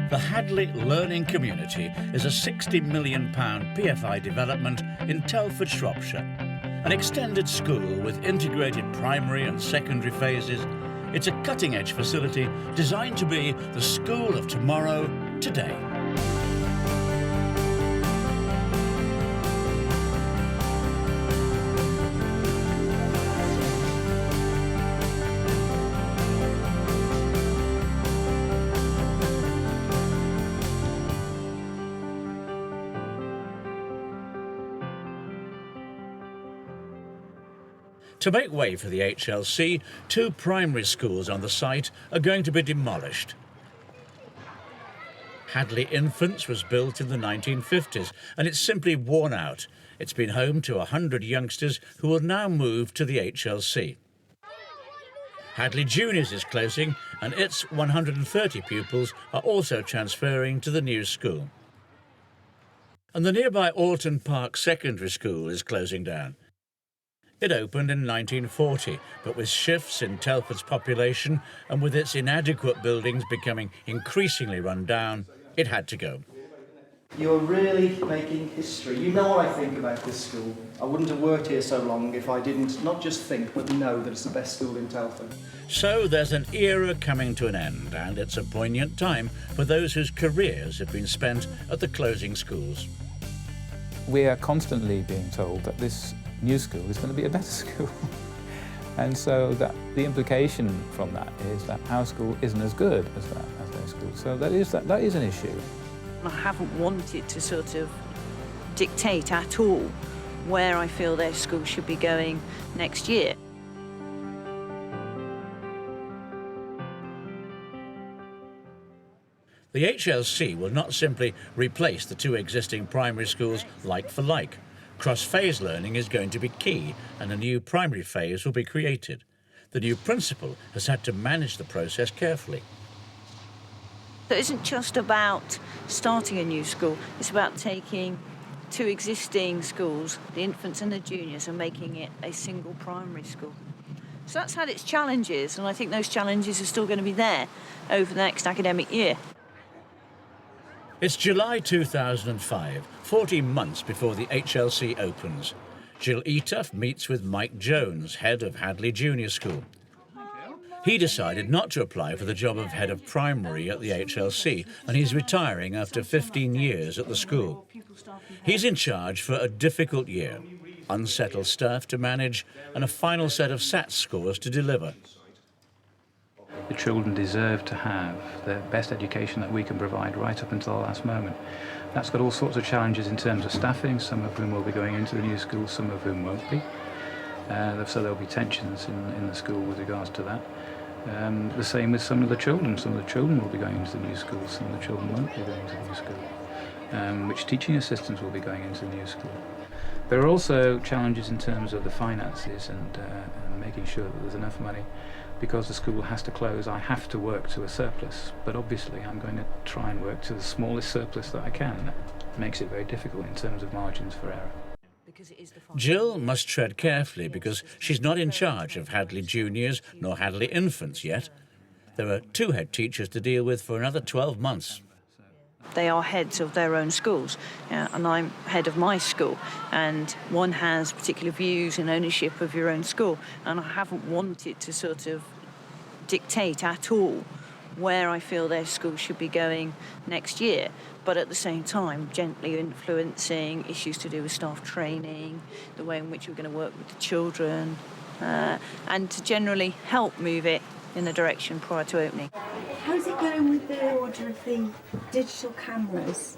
The Hadley Learning Community is a £60 million PFI development in Telford, Shropshire. An extended school with integrated primary and secondary phases. It's a cutting-edge facility designed to be the school of tomorrow, today. To make way for the HLC, 2 primary schools on the site are going to be demolished. Hadley Infants was built in the 1950s and it's simply worn out. It's been home to 100 youngsters who will now move to the HLC. Hadley Juniors is closing and its 130 pupils are also transferring to the new school. And the nearby Alton Park Secondary School is closing down. It opened in 1940, but with shifts in Telford's population and with its inadequate buildings becoming increasingly run down, it had to go. You're really making history. You know what I think about this school. I wouldn't have worked here so long if I didn't not just think, but know that it's the best school in Telford. So there's an era coming to an end, and it's a poignant time for those whose careers have been spent at the closing schools. We are constantly being told that this new school is going to be a better school. And so that the implication from that is that our school isn't as good as their school. So that is an issue. I haven't wanted to sort of dictate at all where I feel their school should be going next year. The HLC will not simply replace the 2 existing primary schools like for like. Cross-phase learning is going to be key and a new primary phase will be created. The new principal has had to manage the process carefully. It isn't just about starting a new school, it's about taking 2 existing schools, the infants and the juniors, and making it a single primary school. So that's had its challenges, and I think those challenges are still going to be there over the next academic year. It's July 2005, 14 months before the HLC opens. Jill Eatuff meets with Mike Jones, head of Hadley Junior School. He decided not to apply for the job of head of primary at the HLC, and he's retiring after 15 years at the school. He's in charge for a difficult year, unsettled staff to manage, and a final set of SAT scores to deliver. The children deserve to have the best education that we can provide right up until the last moment. That's got all sorts of challenges in terms of staffing, some of whom will be going into the new school, some of whom won't be. So there'll be tensions in the school with regards to that. The same with some of the children. Some of the children will be going into the new school, some of the children won't be going into the new school. Which teaching assistants will be going into the new school. There are also challenges in terms of the finances and making sure that there's enough money. Because the school has to close, I have to work to a surplus, but obviously I'm going to try and work to the smallest surplus that I can. That makes it very difficult in terms of margins for error. Jill must tread carefully because she's not in charge of Hadley Juniors nor Hadley Infants yet. There are 2 head teachers to deal with for another 12 months. They are heads of their own schools, and I'm head of my school, and one has particular views and ownership of your own school, and I haven't wanted to sort of dictate at all where I feel their school should be going next year, but at the same time gently influencing issues to do with staff training, the way in which we're going to work with the children, and to generally help move it in the direction prior to opening. How's it going with the order of the digital cameras?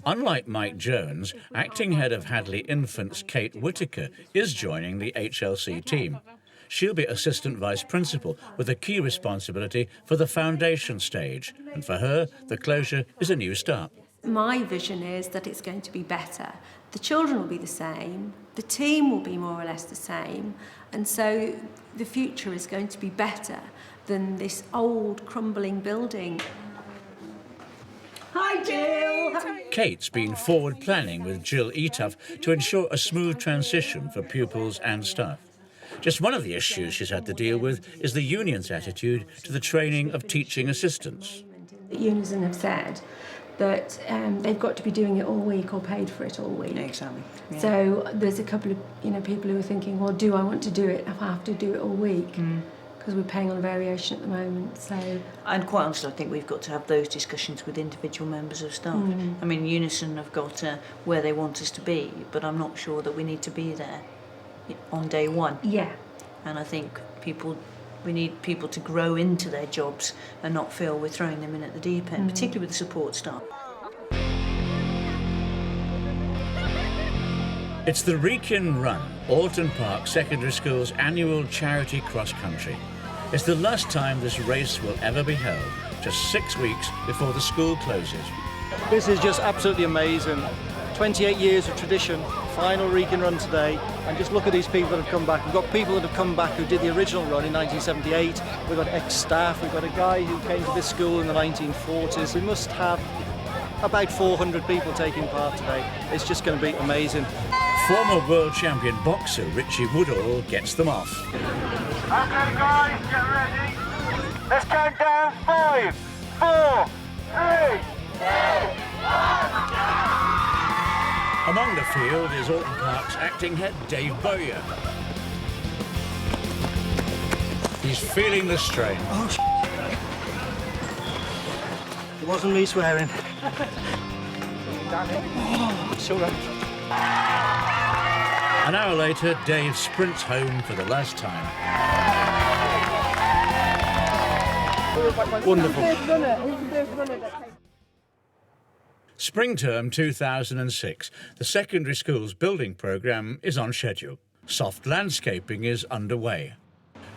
Unlike Mike Jones, acting head of Hadley Infants Kate Whitaker is joining the HLC team. She'll be assistant vice principal with a key responsibility for the foundation stage, and for her, the closure is a new start. My vision is that it's going to be better. The children will be the same, the team will be more or less the same, and so the future is going to be better than this old crumbling building. Hi, Jill! Kate's been forward planning with Jill Eatuff to ensure a smooth transition for pupils and staff. Just one of the issues she's had to deal with is the union's attitude to the training of teaching assistants. Unison have said that they've got to be doing it all week or paid for it all week. Exactly. Yeah. So there's a couple of people who are thinking, well, do I want to do it if I have to do it all week? Because we're paying on a variation at the moment. So, and quite honestly, I think we've got to have those discussions with individual members of staff. I mean, Unison have got where they want us to be, but I'm not sure that we need to be there on day one. yeah. And I think we need people to grow into their jobs and not feel we're throwing them in at the deep end, particularly with the support staff. It's the Wrekin Run, Alton Park Secondary School's annual charity cross-country. It's the last time this race will ever be held, just 6 weeks before the school closes. This is just absolutely amazing. 28 years of tradition, final Wrekin Run today, and just look at these people that have come back. We've got people that have come back who did the original run in 1978. We've got ex-staff, we've got a guy who came to this school in the 1940s. We must have about 400 people taking part today. It's just going to be amazing. Former world champion boxer Richie Woodall gets them off. Okay guys, get ready. Let's count down 5, 4, 3, 2, 1. Among the field is Alton Park's acting head Dave Bowyer. He's feeling the strain. It wasn't me swearing. So right. An hour later, Dave sprints home for the last time. Wonderful. Spring term 2006, the secondary school's building programme is on schedule. Soft landscaping is underway.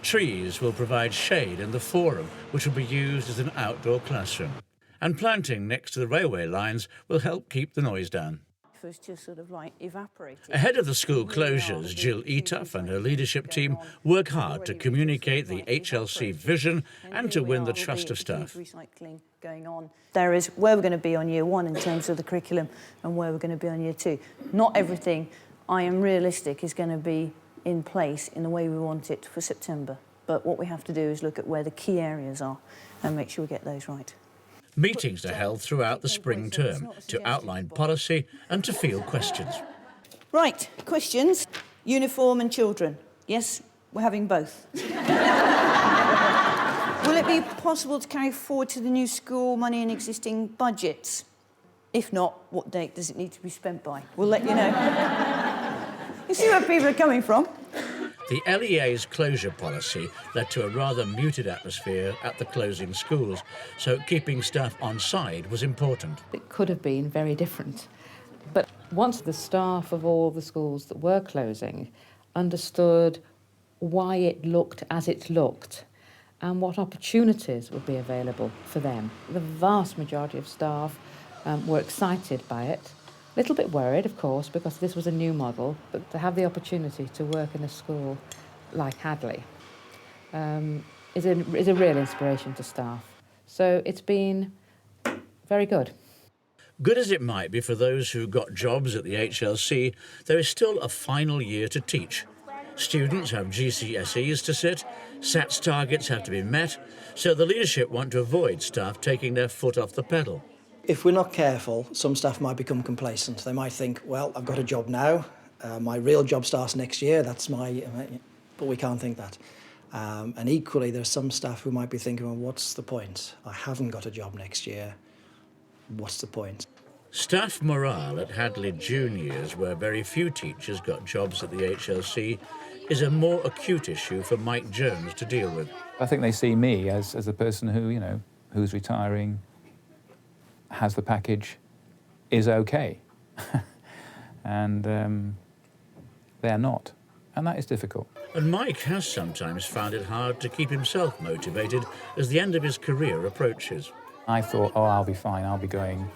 Trees will provide shade in the forum, which will be used as an outdoor classroom. And planting next to the railway lines will help keep the noise down. Was just sort of like evaporated. Ahead of the school closures, Jill Etuff and her leadership team work hard to communicate the HLC vision and to win the trust of staff. Recycling going on. There is where we're going to be on year one in terms of the curriculum and where we're going to be on year two. Not everything, I am realistic, is going to be in place in the way we want it for September. But what we have to do is look at where the key areas are and make sure we get those right. Meetings are held throughout the spring term to outline policy and to field questions. Right, questions. Uniform and children. Yes, we're having both. Will it be possible to carry forward to the new school money in existing budgets? If not, what date does it need to be spent by? We'll let you know. You see where people are coming from? The LEA's closure policy led to a rather muted atmosphere at the closing schools, so keeping staff on side was important. It could have been very different. But once the staff of all the schools that were closing understood why it looked as it looked and what opportunities would be available for them, the vast majority of staff were excited by it. A little bit worried, of course, because this was a new model, but to have the opportunity to work in a school like Hadley is a real inspiration to staff. So it's been very good. Good as it might be for those who got jobs at the HLC, there is still a final year to teach. Students have GCSEs to sit, SATs targets have to be met, so the leadership want to avoid staff taking their foot off the pedal. If we're not careful, some staff might become complacent. They might think, well, I've got a job now, my real job starts next year, that's my... But we can't think that. And equally, there's some staff who might be thinking, well, what's the point? I haven't got a job next year. What's the point? Staff morale at Hadley Juniors, where very few teachers got jobs at the HLC, is a more acute issue for Mike Jones to deal with. I think they see me as a person who, who's retiring, has the package, is okay. And they're not. And that is difficult. And Mike has sometimes found it hard to keep himself motivated as the end of his career approaches. I thought, oh, I'll be fine, I'll be going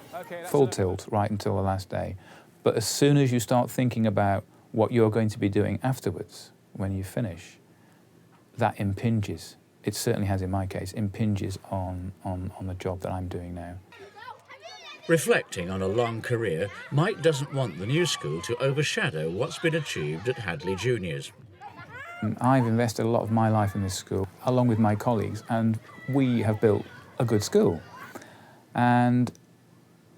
full tilt right until the last day. But as soon as you start thinking about what you're going to be doing afterwards, when you finish, that impinges. It certainly has in my case, impinges on the job that I'm doing now. Reflecting on a long career, Mike doesn't want the new school to overshadow what's been achieved at Hadley Juniors. I've invested a lot of my life in this school, along with my colleagues, and we have built a good school. And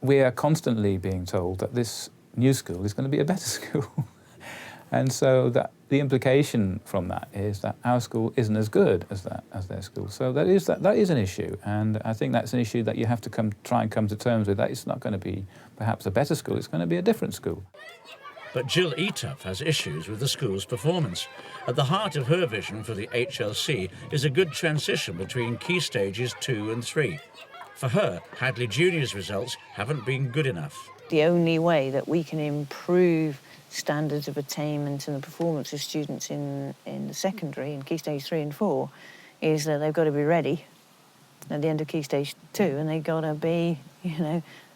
we are constantly being told that this new school is going to be a better school. And so that the implication from that is that our school isn't as good as their school. So that is an issue, and I think that's an issue that you have to try and come to terms with. That it's not going to be perhaps a better school; it's going to be a different school. But Jill Etuff has issues with the school's performance. At the heart of her vision for the HLC is a good transition between key stages 2 and 3. For her, Hadley Junior's results haven't been good enough. The only way that we can improve standards of attainment and the performance of students in the secondary, in Key Stage 3 and 4, is that they've got to be ready at the end of Key Stage 2, and they've got to be,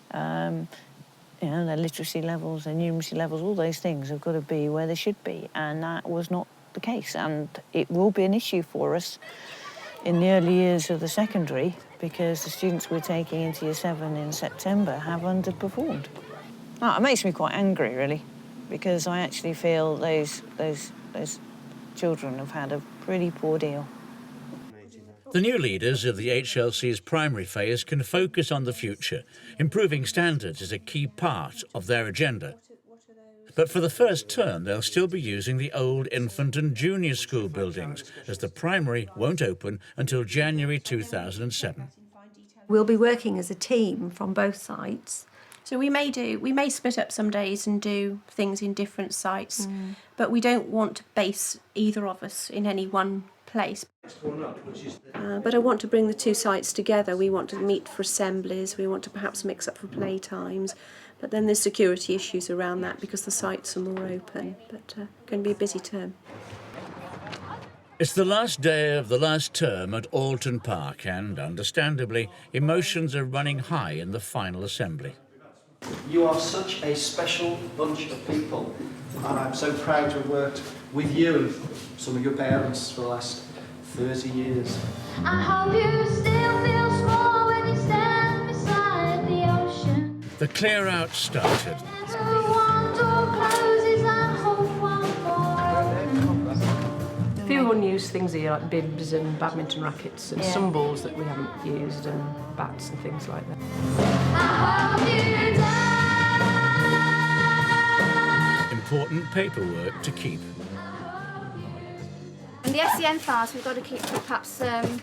their literacy levels, their numeracy levels, all those things have got to be where they should be, and that was not the case. And it will be an issue for us in the early years of the secondary because the students we're taking into Year 7 in September have underperformed. It makes me quite angry, really, because I actually feel those children have had a pretty poor deal. The new leaders of the HLC's primary phase can focus on the future. Improving standards is a key part of their agenda. But for the first term, they'll still be using the old infant and junior school buildings, as the primary won't open until January 2007. We'll be working as a team from both sites. So we may split up some days and do things in different sites, but we don't want to base either of us in any one place. But I want to bring the two sites together. We want to meet for assemblies, we want to perhaps mix up for playtimes, but then there's security issues around that because the sites are more open, but going to be a busy term. It's the last day of the last term at Alton Park and, understandably, emotions are running high in the final assembly. You are such a special bunch of people, and I'm so proud to have worked with you and some of your parents for the last 30 years. I hope you still feel small when you stand beside the ocean. The clear out started. One door closes, I hope one more opens. A few unused things here, like bibs and badminton rackets and some balls that we haven't used and bats and things like that. I hope you die. Important paperwork to keep. And the SEN files we've got to keep for perhaps over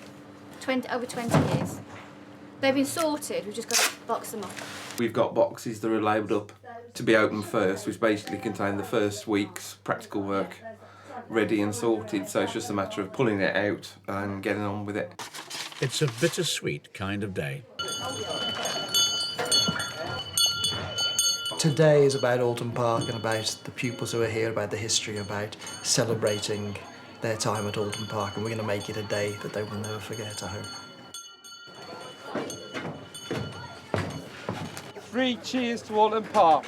20 years. They've been sorted, we've just got to box them up. We've got boxes that are labelled up to be opened first, which basically contain the first week's practical work ready and sorted, so it's just a matter of pulling it out and getting on with it. It's a bittersweet kind of day. Today is about Alton Park and about the pupils who are here, about the history, about celebrating their time at Alton Park, and we're going to make it a day that they will never forget, I hope. 3 cheers to Alton Park.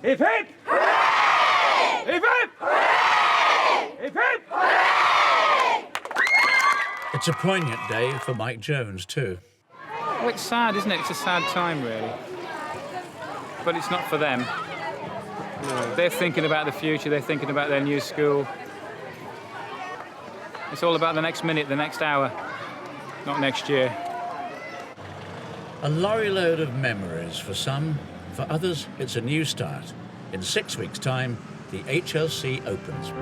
Hip hip! Hooray! Hip hip! Hooray! Hip hip! Hooray! It's a poignant day for Mike Jones too. Well, it's sad, isn't it? It's a sad time, really. But it's not for them. They're thinking about the future, they're thinking about their new school. It's all about the next minute, the next hour, not next year. A lorry load of memories for some, for others it's a new start. In 6 weeks' time, the HLC opens.